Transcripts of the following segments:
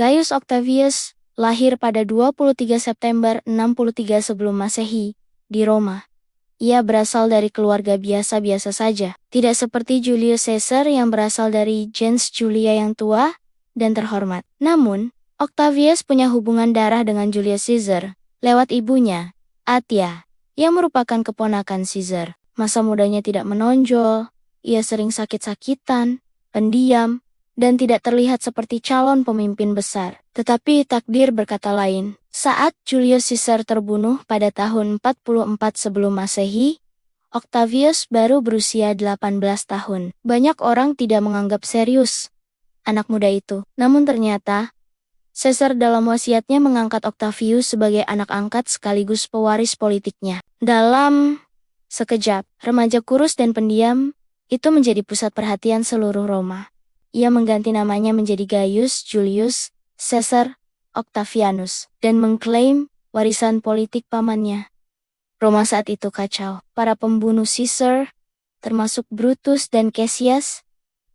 Gaius Octavius lahir pada 23 September 63 sebelum Masehi di Roma. Ia berasal dari keluarga biasa-biasa saja, tidak seperti Julius Caesar yang berasal dari gens Julia yang tua dan terhormat. Namun, Octavius punya hubungan darah dengan Julius Caesar lewat ibunya, Atia, yang merupakan keponakan Caesar. Masa mudanya tidak menonjol, ia sering sakit-sakitan, pendiam, dan tidak terlihat seperti calon pemimpin besar. Tetapi takdir berkata lain. Saat Julius Caesar terbunuh pada tahun 44 sebelum Masehi, Octavius baru berusia 18 tahun. Banyak orang tidak menganggap serius anak muda itu. Namun ternyata, Caesar dalam wasiatnya mengangkat Octavius sebagai anak angkat sekaligus pewaris politiknya. Dalam sekejap, remaja kurus dan pendiam itu menjadi pusat perhatian seluruh Roma. Ia mengganti namanya menjadi Gaius Julius Caesar Octavianus dan mengklaim warisan politik pamannya. Roma saat itu kacau. Para pembunuh Caesar, termasuk Brutus dan Caesius,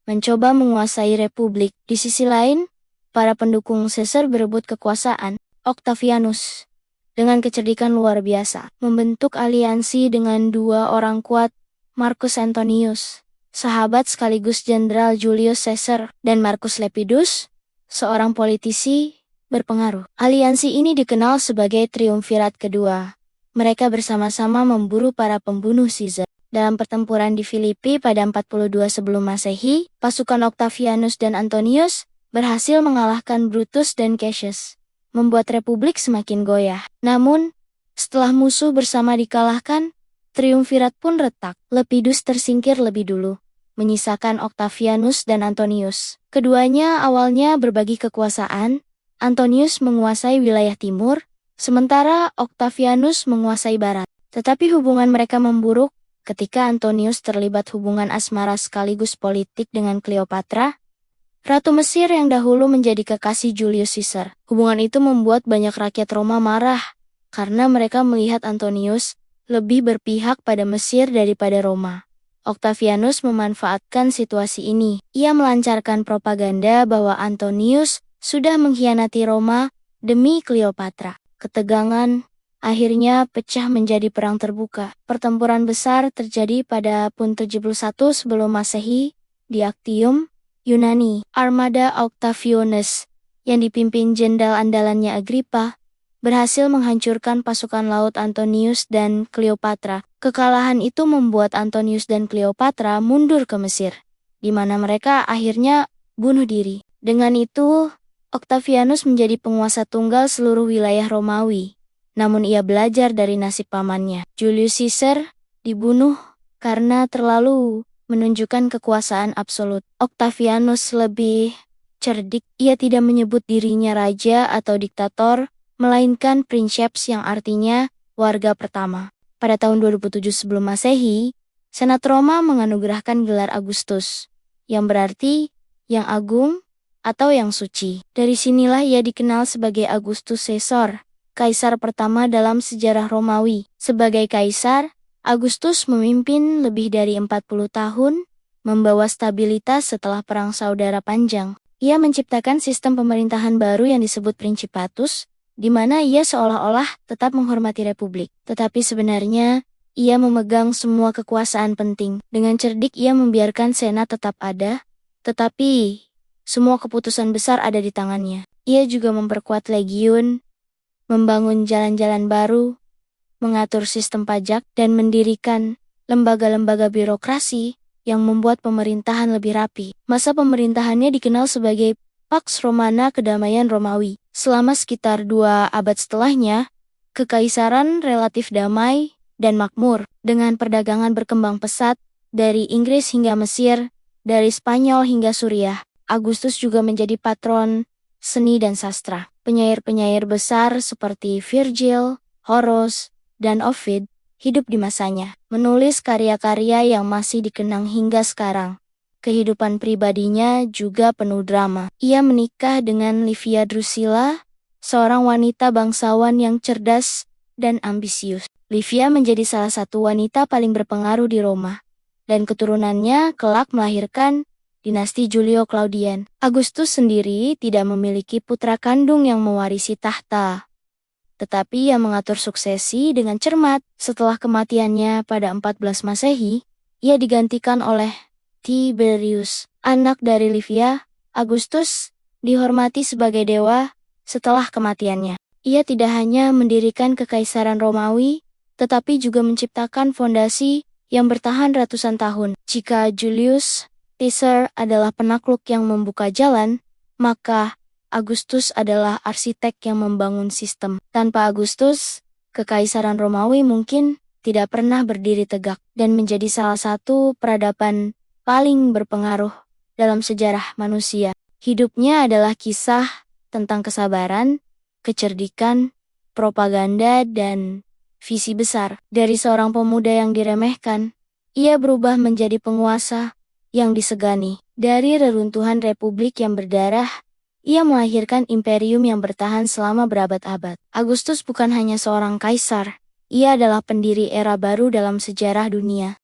mencoba menguasai republik. Di sisi lain, para pendukung Caesar berebut kekuasaan. Octavianus, dengan kecerdikan luar biasa, membentuk aliansi dengan dua orang kuat, Marcus Antonius, sahabat sekaligus Jenderal Julius Caesar, dan Marcus Lepidus, seorang politisi berpengaruh. Aliansi ini dikenal sebagai Triumvirat kedua. Mereka bersama-sama memburu para pembunuh Caesar. Dalam pertempuran di Filipi pada 42 sebelum Masehi, pasukan Octavianus dan Antonius berhasil mengalahkan Brutus dan Caesius, membuat republik semakin goyah. Namun, setelah musuh bersama dikalahkan, Triumvirat pun retak. Lepidus tersingkir lebih dulu, menyisakan Octavianus dan Antonius. Keduanya awalnya berbagi kekuasaan. Antonius menguasai wilayah timur, sementara Octavianus menguasai barat. Tetapi hubungan mereka memburuk ketika Antonius terlibat hubungan asmara sekaligus politik dengan Cleopatra, Ratu Mesir yang dahulu menjadi kekasih Julius Caesar. Hubungan itu membuat banyak rakyat Roma marah, karena mereka melihat Antonius lebih berpihak pada Mesir daripada Roma. Octavianus memanfaatkan situasi ini. Ia melancarkan propaganda bahwa Antonius sudah mengkhianati Roma demi Cleopatra. Ketegangan akhirnya pecah menjadi perang terbuka. Pertempuran besar terjadi pada PUN 71 sebelum Masehi di Actium, Yunani. Armada Octavianus yang dipimpin jenderal andalannya Agrippa berhasil menghancurkan pasukan laut Antonius dan Cleopatra. Kekalahan itu membuat Antonius dan Cleopatra mundur ke Mesir, di mana mereka akhirnya bunuh diri. Dengan itu, Octavianus menjadi penguasa tunggal seluruh wilayah Romawi. Namun ia belajar dari nasib pamannya. Julius Caesar dibunuh karena terlalu menunjukkan kekuasaan absolut. Octavianus lebih cerdik. Ia tidak menyebut dirinya raja atau diktator, melainkan princeps yang artinya warga pertama. Pada tahun 2007 sebelum Masehi, Senat Roma menganugerahkan gelar Augustus, yang berarti yang agung atau yang suci. Dari sinilah ia dikenal sebagai Augustus Caesar, kaisar pertama dalam sejarah Romawi. Sebagai kaisar, Augustus memimpin lebih dari 40 tahun, membawa stabilitas setelah perang saudara panjang. Ia menciptakan sistem pemerintahan baru yang disebut Principatus, di mana ia seolah-olah tetap menghormati republik. Tetapi sebenarnya, ia memegang semua kekuasaan penting. Dengan cerdik ia membiarkan senat tetap ada, tetapi semua keputusan besar ada di tangannya. Ia juga memperkuat legiun, membangun jalan-jalan baru, mengatur sistem pajak, dan mendirikan lembaga-lembaga birokrasi yang membuat pemerintahan lebih rapi. Masa pemerintahannya dikenal sebagai Pax Romana, kedamaian Romawi. Selama sekitar 2 abad setelahnya, kekaisaran relatif damai dan makmur, dengan perdagangan berkembang pesat dari Inggris hingga Mesir, dari Spanyol hingga Suriah. Augustus juga menjadi patron seni dan sastra. Penyair-penyair besar seperti Virgil, Horace, dan Ovid hidup di masanya, menulis karya-karya yang masih dikenang hingga sekarang. Kehidupan pribadinya juga penuh drama. Ia menikah dengan Livia Drusilla, seorang wanita bangsawan yang cerdas dan ambisius. Livia menjadi salah satu wanita paling berpengaruh di Roma, dan keturunannya kelak melahirkan dinasti Julio-Claudian. Augustus sendiri tidak memiliki putra kandung yang mewarisi tahta, tetapi ia mengatur suksesi dengan cermat. Setelah kematiannya pada 14 Masehi, ia digantikan oleh Tiberius, anak dari Livia. Augustus dihormati sebagai dewa setelah kematiannya. Ia tidak hanya mendirikan kekaisaran Romawi, tetapi juga menciptakan fondasi yang bertahan ratusan tahun. Jika Julius Caesar adalah penakluk yang membuka jalan, maka Augustus adalah arsitek yang membangun sistem. Tanpa Augustus, kekaisaran Romawi mungkin tidak pernah berdiri tegak dan menjadi salah satu peradaban paling berpengaruh dalam sejarah manusia. Hidupnya adalah kisah tentang kesabaran, kecerdikan, propaganda, dan visi besar. Dari seorang pemuda yang diremehkan, ia berubah menjadi penguasa yang disegani. Dari reruntuhan republik yang berdarah, ia melahirkan imperium yang bertahan selama berabad-abad. Augustus bukan hanya seorang kaisar, ia adalah pendiri era baru dalam sejarah dunia.